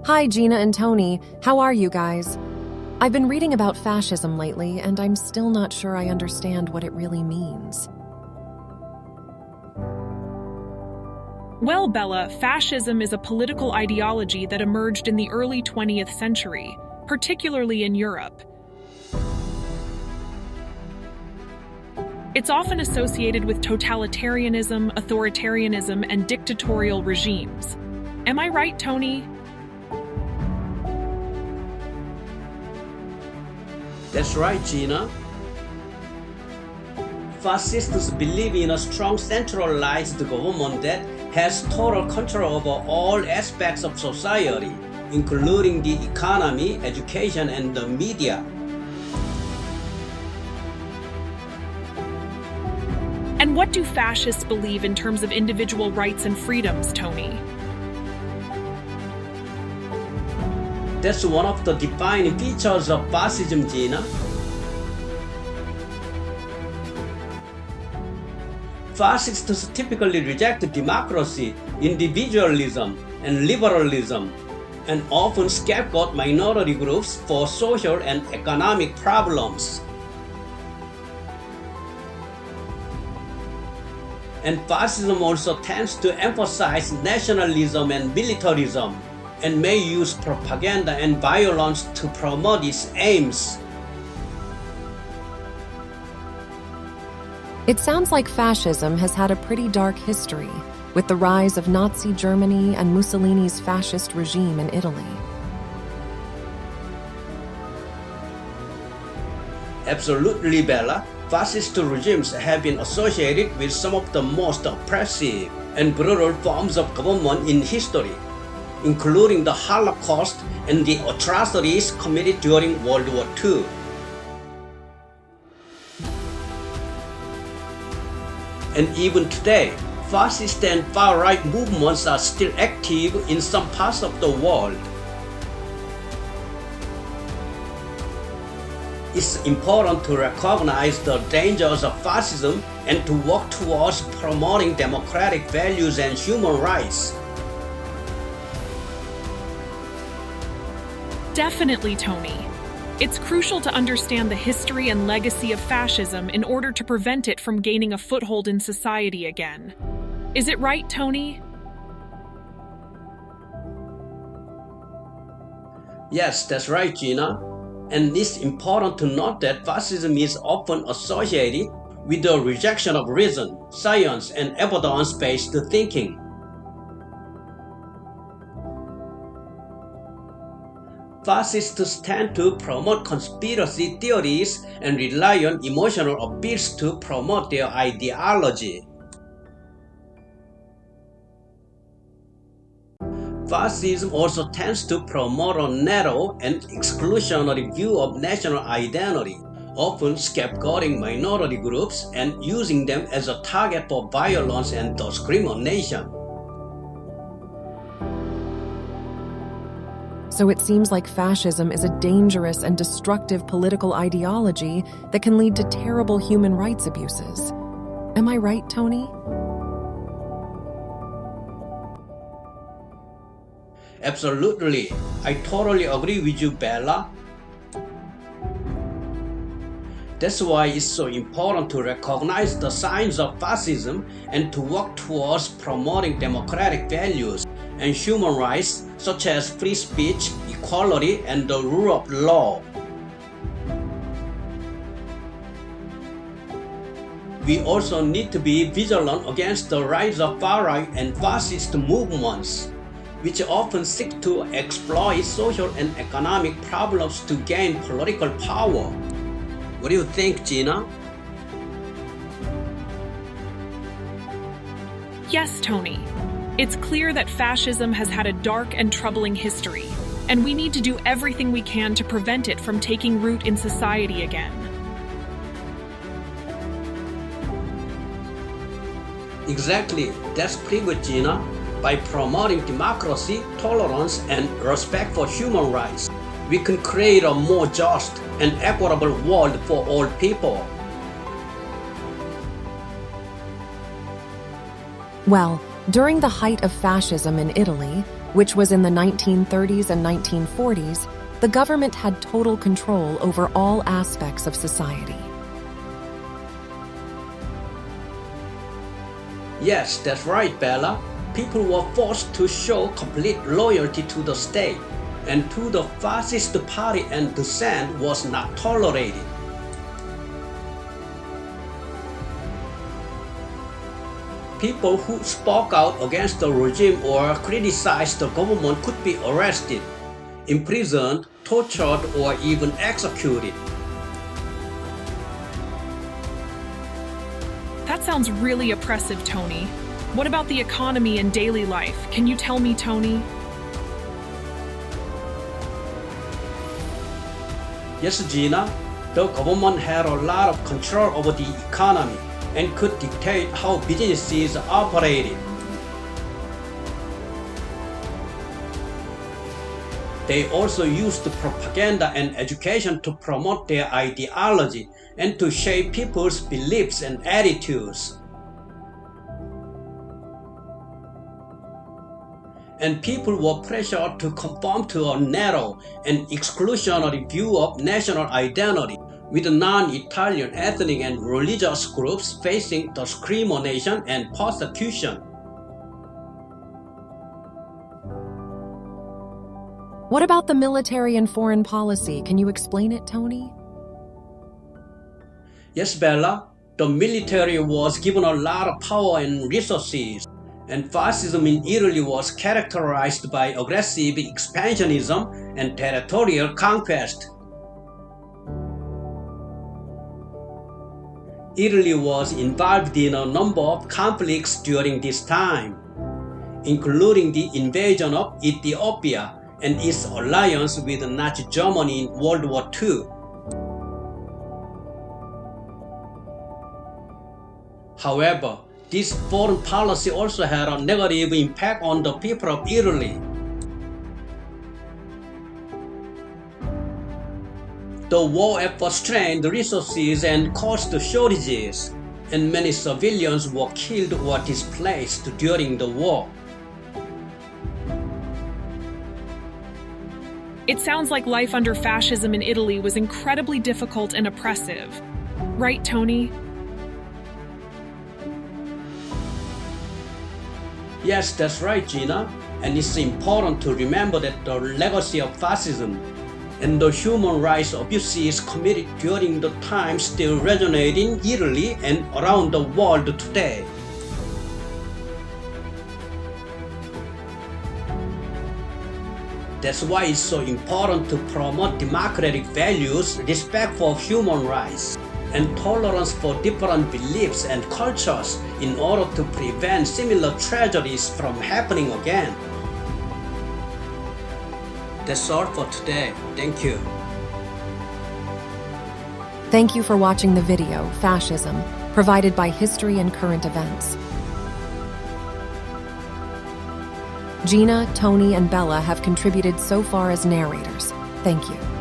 Hi, Gina and Tony. How are you guys? I've been reading about fascism lately, and I'm still not sure I understand what it really means. Well, Bella, fascism is a political ideology that emerged in the early 20th century, particularly in Europe. It's often associated with totalitarianism, authoritarianism, and dictatorial regimes. Am I right, Tony? That's right, Gina. Fascists believe in a strong centralized government that has total control over all aspects of society, including the economy, education, and the media. And what do fascists believe in terms of individual rights and freedoms, Tony? That's one of the defining features of fascism, Gina. Fascists typically reject democracy, individualism, and liberalism, and often scapegoat minority groups for social and economic problems. And fascism also tends to emphasize nationalism and militarism, and may use propaganda and violence to promote its aims. It sounds like fascism has had a pretty dark history, with the rise of Nazi Germany and Mussolini's fascist regime in Italy. Absolutely, Bella. Fascist regimes have been associated with some of the most oppressive and brutal forms of government in history, including the Holocaust and the atrocities committed during World War II. And even today, fascist and far-right movements are still active in some parts of the world. It's important to recognize the dangers of fascism and to work towards promoting democratic values and human rights. Definitely, Tony. It's crucial to understand the history and legacy of fascism in order to prevent it from gaining a foothold in society again. Is it right, Tony? Yes, that's right, Gina. And it's important to note that fascism is often associated with the rejection of reason, science, and evidence-based thinking. Fascists tend to promote conspiracy theories and rely on emotional appeals to promote their ideology. Fascism also tends to promote a narrow and exclusionary view of national identity, often scapegoating minority groups and using them as a target for violence and discrimination. So it seems like fascism is a dangerous and destructive political ideology that can lead to terrible human rights abuses. Am I right, Tony? Absolutely. I totally agree with you, Bella. That's why it's so important to recognize the signs of fascism and to work towards promoting democratic values and human rights such as free speech, equality, and the rule of law. We also need to be vigilant against the rise of far-right and fascist movements, which often seek to exploit social and economic problems to gain political power. What do you think, Gina? Yes, Tony. It's clear that fascism has had a dark and troubling history, and we need to do everything we can to prevent it from taking root in society again. Exactly, that's pretty good, Gina. By promoting democracy, tolerance, and respect for human rights, we can create a more just and equitable world for all people. Well, during the height of fascism in Italy, which was in the 1930s and 1940s, the government had total control over all aspects of society. Yes, that's right, Bella. People were forced to show complete loyalty to the state, and to the fascist party, and dissent was not tolerated. People who spoke out against the regime or criticized the government could be arrested, imprisoned, tortured, or even executed. That sounds really oppressive, Tony. What about the economy and daily life? Can you tell me, Tony? Yes, Gina, the government had a lot of control over the economy and could dictate how businesses operated. They also used propaganda and education to promote their ideology and to shape people's beliefs and attitudes. And people were pressured to conform to a narrow and exclusionary view of national identity, with non-Italian ethnic and religious groups facing discrimination and persecution. What about the military and foreign policy? Can you explain it, Tony? Yes, Bella, the military was given a lot of power and resources, and fascism in Italy was characterized by aggressive expansionism and territorial conquest. Italy was involved in a number of conflicts during this time, including the invasion of Ethiopia and its alliance with Nazi Germany in World War II. However, this foreign policy also had a negative impact on the people of Italy. The war effort strained resources and caused shortages, and many civilians were killed or displaced during the war. It sounds like life under fascism in Italy was incredibly difficult and oppressive. Right, Tony? Yes, that's right, Gina. And it's important to remember that the legacy of fascism and the human rights abuses committed during the time still resonate in Italy and around the world today. That's why it's so important to promote democratic values, respect for human rights, and tolerance for different beliefs and cultures in order to prevent similar tragedies from happening again. That's all for today. Thank you. Thank you for watching the video, Fascism, provided by History and Current Events. Gina, Tony, and Bella have contributed so far as narrators. Thank you.